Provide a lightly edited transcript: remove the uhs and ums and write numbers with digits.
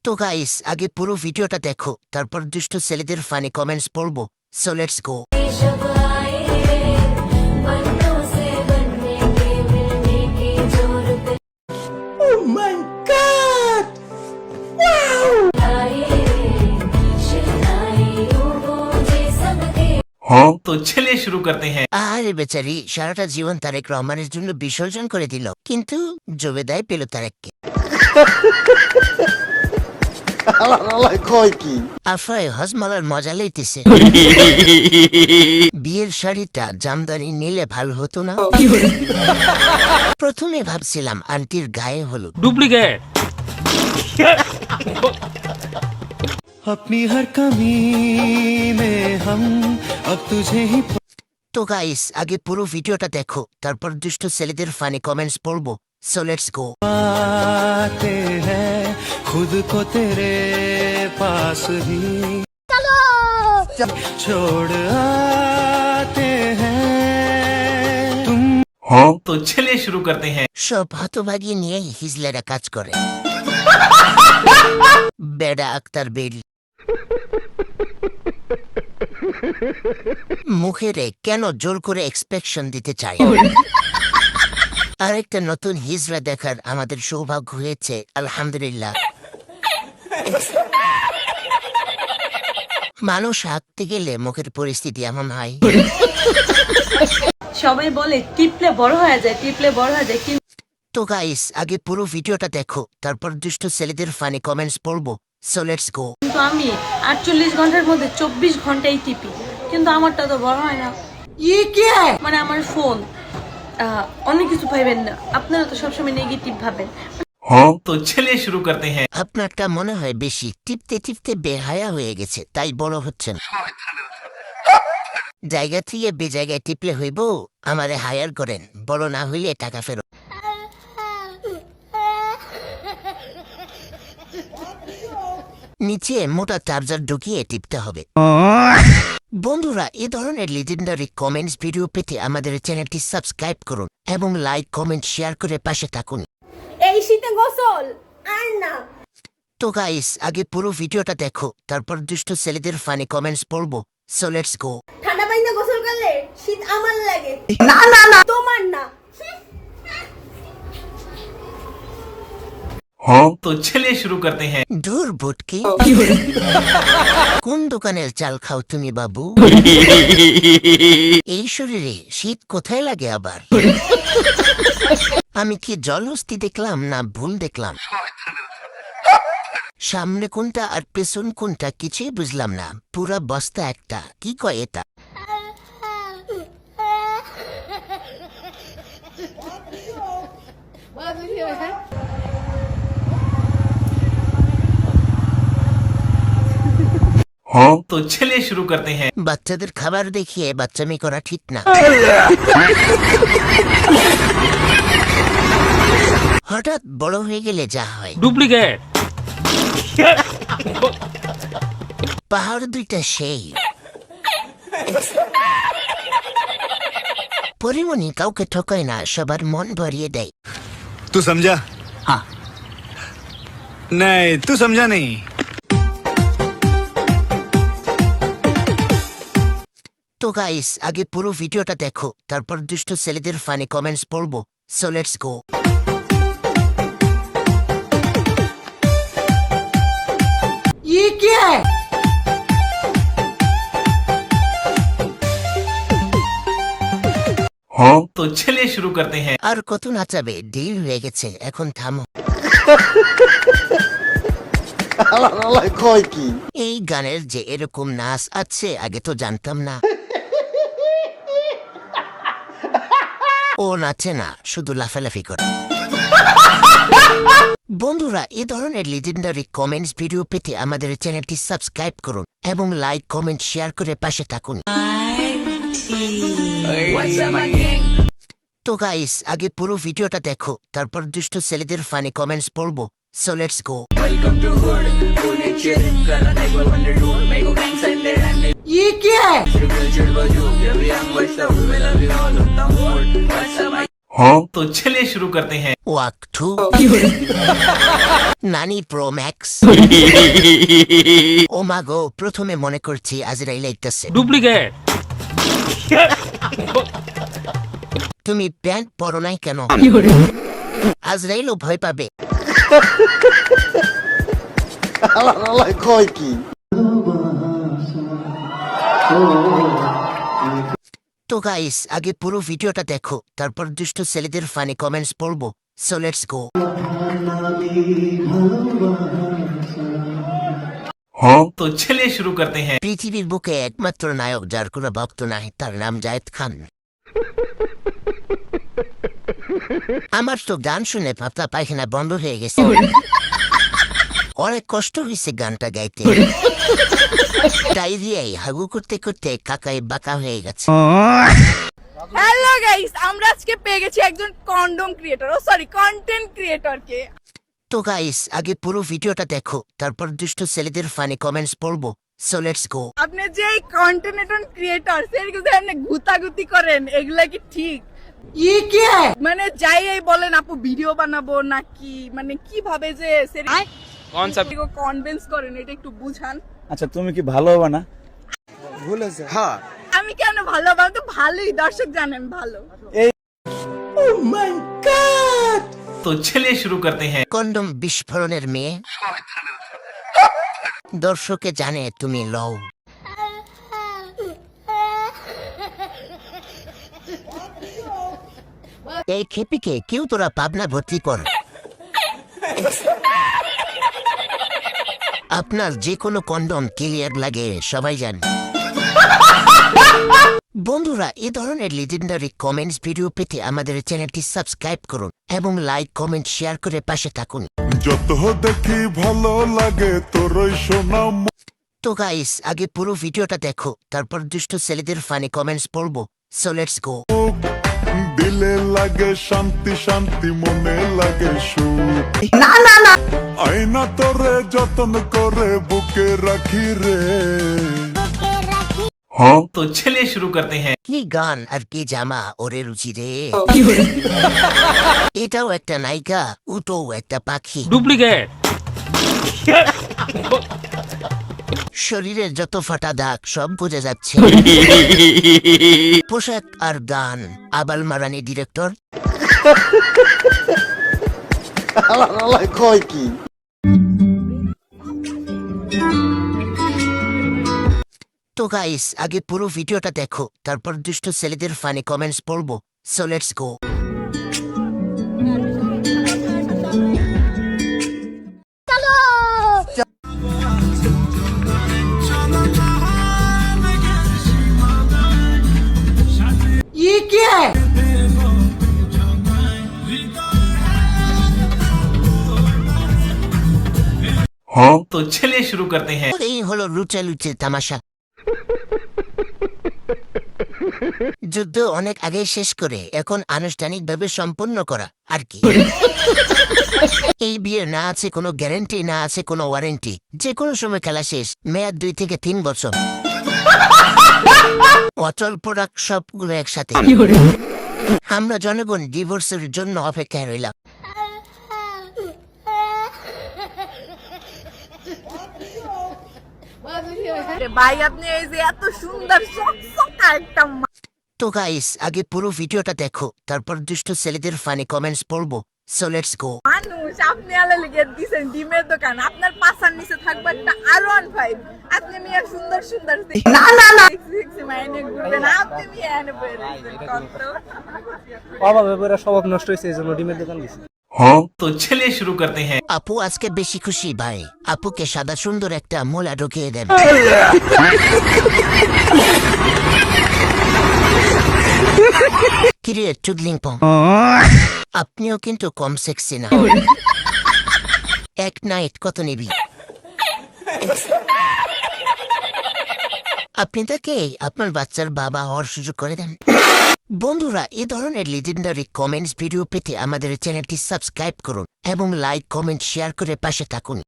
তো গাইস আগে পুরো ভিডিওটা দেখো, তারপর দুষ্ট ছেলেদের ফানি কমেন্টস পড়বো। So let's go. तो चलिए शुरू करते हैं। আরে বেচারি সারাটা জীবন তারেক রহমানের জন্য বিসর্জন করে দিল, কিন্তু জবেদায় পেল তারেককে। আফায় হজমালার মজা লইতেছে। বিয়ের শাড়িটা জামদানি নিলে ভালো হতো না? প্রথমে ভাবছিলাম আন্টির গায়ে হলুদ। डुप्लीकेट अपनी हर कमी में हम अब तुझे ही তো গাইস আগে পুরো ভিডিওটা দেখো, তারপর দুষ্ট ছেলেদের ফানি কমেন্টস পড়বো। So let's go. पाते हैं खुद को तेरे पास ही छोड़ आते हैं तुम। तो चलिए शुरू करते हैं। সব হতভাগী নিয়েই হিজলেরা কাজ করে। বেডা আক্তার বেল মুখেরে কেন জোর করে এক্সপেকশন দিতে চাই? আরেকটা নতুন হিজরা দেখার আমাদের সৌভাগ্য হয়েছে, আলহামদুলিল্লাহ। মানুষ আঁকতে গেলে মুখের পরিস্থিতি এমন হয়। সবাই বলে টিপলে বড় হয়ে যায়, টিপলে বড় হয়ে যায়, তো গাইস আগে পুরো ভিডিওটা দেখো, তারপর দুষ্ট ছেলেদের ফানি কমেন্টস পড়বো। So let's go. কিন্তু আমি 48 ঘন্টার মধ্যে 24 ঘন্টাই টিপি, কিন্তু আমারটা তো বড় হয় না। মানে আমার ফোন অনেক কিছু পাইবেন না, আপনারা তো সবসময় নেগেটিভ ভাবেন। तो चलिए शुरू करते हैं। আপনারটা মনে হয় বেশি টিপতে টিপতে বেহায়া হয়ে গেছে, তাই বড় হচ্ছে না। জায়গা থেকে বে জায়গায় টিপলে হইব। আমারে হায়ার করেন, বড় না হইলে টাকা ফেরত। নিচে মোটা চার্জার ঢুকিয়ে টিপতে হবে। বন্ধুরা, এ ধরনের লিজেন্ডারি কমেন্টস ভিডিও পেতে আমাদের চ্যানেলটি সাবস্ক্রাইব করুন এবং লাইক কমেন্ট শেয়ার করে পাশে থাকুন। এই শীতে গোসল আর না। তো গাইস আগে পুরো ভিডিওটা দেখো, তারপর দুষ্ট ছেলেদের ফানি কমেন্টস পড়বো। So let's go. ঠান্ডা পানিতে গোসল করলে শীত আমার লাগে, না না না তোমার না। तो चलिए शुरू करते हैं। দূর বুটকি, কোন দোকানের চাল খাও তুমি বাবু? এই শরীরে শীত কোথায় লাগে আবার? আমি কি জলহস্তি দেখলাম না ভুল দেখলাম? সামনে কোনটা আর পেছন কোনটা কিছুই বুঝলাম না, পুরা বস্তা একটা। কি কয় এটা? तो चलिए शुरू करते हैं। বাচ্চাদের খাবার দেখিয়ে বাচ্চামি করা ঠিক না। হঠাৎ বড় হয়ে গেলে যা হয়। डुप्लीकेट পাহাড় দুইটা সেই। পরিমণি কাউকে ঠকায় না, সবার মন ভরিয়ে দেয়। तू समझा? हाँ नहीं तू समझा नहीं। তো গাইস আগে পুরো ভিডিওটা দেখো, তারপর দুষ্ট ছেলেদের ফানি কমেন্টস পড়বো। So let's go. तो चलिए शुरू करते हैं। আর কত নাচাবে? ডিল হয়ে গেছে, এখন থামো। এই গানের যে এরকম নাচ আছে আগে তো জানতাম না। ও নাচে না, শুধু লাফালাফি করে। বন্ধুরা, এ ধরনের লিজেন্ডারি কমেন্টস ভিডিও পেতে আমাদের চ্যানেলটি সাবস্ক্রাইব করুন এবং লাইক কমেন্ট শেয়ার করে পাশে থাকুন। তো গাইস আগে পুরো ভিডিওটা দেখো, তারপর দুষ্ট ছেলেদের ফানি কমেন্টস পড়বো। So let's go. तो चलिए शुरू करते हैं। ওয়াক টু নানি প্রো ম্যাক্স ও মা গো, প্রথমে মনে করছি আজরাইল আইতাছে। ডুপ্লিকেট। তুমি প্যান্ট পরো নাই কেন? আজরাইলও ভয় পাবে। তো গাইস, আগে পুরো ভিডিওটা দেখো, তারপর দুষ্ট ছেলেদের ফানি কমেন্টস পড়বো। So let's go. तो चलिए शुरू करते हैं। পৃথিবীর বুকে একমাত্র নায়ক যার কোনো ভক্ত নাই, তার নাম জায়েদ খান। আমার তো গান শুনে পাতলা পায়খানা বন্ধ হয়ে গেছে। অনেক কষ্ট হয়েছে গানটা গাইতে। তাই দিয়েই হাগু করতে করতে কাকাই বাঁকা হয়ে গেছে। হ্যালো গাইস, আমরা আজকে পেয়ে গেছি একজন কন্ডম ক্রিয়েটর, সরি কন্টেন্ট ক্রিয়েটরকে। তো গাইস, আগে পুরো ভিডিওটা দেখো, তারপর দুষ্ট ছেলেদের ফানি কমেন্টস পড়বো। So let's go. আপনি যে কন্টেন্ট ক্রিয়েটর সেরকম আপনি গুতাগুতি করেন, এগুলা কি ঠিক? মানে যাই এই বলেন আপু ভিডিও বানাবো নাকি মানে কিভাবে যে কনসেপ্ট কনভিন্স করেন এটা একটু বুঝান। আচ্ছা তুমি কি ভালো হবে না? আমি কেন ভালো, আমি তো ভালোই, দর্শক জানেন ভালো। तो चलिए शुरू करते हैं। কন্ডম বিস্ফোরণের মেয়ে, দর্শকে জানে তুমি লও। এই খেপিকে কেউ তোরা পাবনা ভর্তি কর। আপনার যে কোনো কন্ডম ক্লিয়ার লাগে সবাই জানে। বন্ধুরা, এ ধরনের লিজেন্ডারি কমেন্টস ভিডিও পেতে আমাদের চ্যানেলটি সাবস্ক্রাইব করুন এবং লাইক কমেন্ট শেয়ার করে পাশে থাকুন। যত দেখি ভালো লাগে তোর সোনা। তো গাইস, আগে পুরো ভিডিওটা দেখো, তারপর দুষ্ট ছেলেদের ফানি কমেন্টস পড়বো। So let's go. দিলে লাগে শান্তি শান্তি, মনে লাগে সুখ। না না না, আয়না তোরে যতন করে বুকে রাখি রে। तो चलिए शुरू करते हैं। কি গান আর কি জামা ওরে রুচি রে। এটাও একটা নায়িকা, ওটাও একটা পাখি। ডুপ্লিকেট। শরীরের যত ফাটা দাগ সব বোঝা যাচ্ছে। পোশাক আর গান আবাল মারানি ডিরেক্টর। তো গাইস, আগে পুরো ভিডিওটা দেখো, তারপর দুষ্ট ছেলেদের ফানি কমেন্টস পড়বো। So let's go. तो चलिए शुरू करते हैं। এই হলো লুচে লুচে তামাশা। যুদ্ধ অনেক আগে শেষ করে এখন আনুষ্ঠানিকভাবে সম্পন্ন করা আর কি। এই বিয়ে না আছে কোনো গ্যারান্টি, না আছে কোনো ওয়ারেন্টি, যে কোনো সময় খেলা শেষ। মেয়াদ 2 থেকে 3 বছর। অচল প্রোডাক্ট সবগুলো একসাথে। আমরা জনগণ ডিভোর্সের জন্য অপেক্ষায় রইলাম। ভাই আপনি এই যে এত সুন্দর চকচকা একটা তো গাইস, আগে পুরো ভিডিওটা দেখো, তারপর দুষ্ট ছেলেদের ফানি কমেন্টস পড়বো। So let's go. মানুষ, আপনি আলে লিখে দিছেন ডিমের দোকান, আপনার পাশার নিচে থাকবে একটা R15। আপনি মিয়া সুন্দর সুন্দর না না না মাইনে ঘুরবেন, আপনি মিয়া এনে বইরেন কত বাবা বেবরা স্বভাব নষ্ট হয়েছে, এই জন্য ডিমের দোকান দিছে। तो चलिए शुरू करते हैं। আপু আজকে বেশি খুশি ভাই। আপুকে সাদা সুন্দর একটা মোলা ঢুকিয়ে দেন। কিরে চুদলিং পং, আপনিও কিন্তু কম সেক্সি না। এক নাইট কত নিবি? আপনি তাকে আপনার বাচ্চার বাবা হওয়ার সুযোগ করে দেন। বন্ধুরা, এ ধরনের লিজেন্ডারি কমেন্টস ভিডিও পেতে আমাদের চ্যানেলটি সাবস্ক্রাইব করুন এবং লাইক কমেন্ট শেয়ার করে পাশে থাকুন।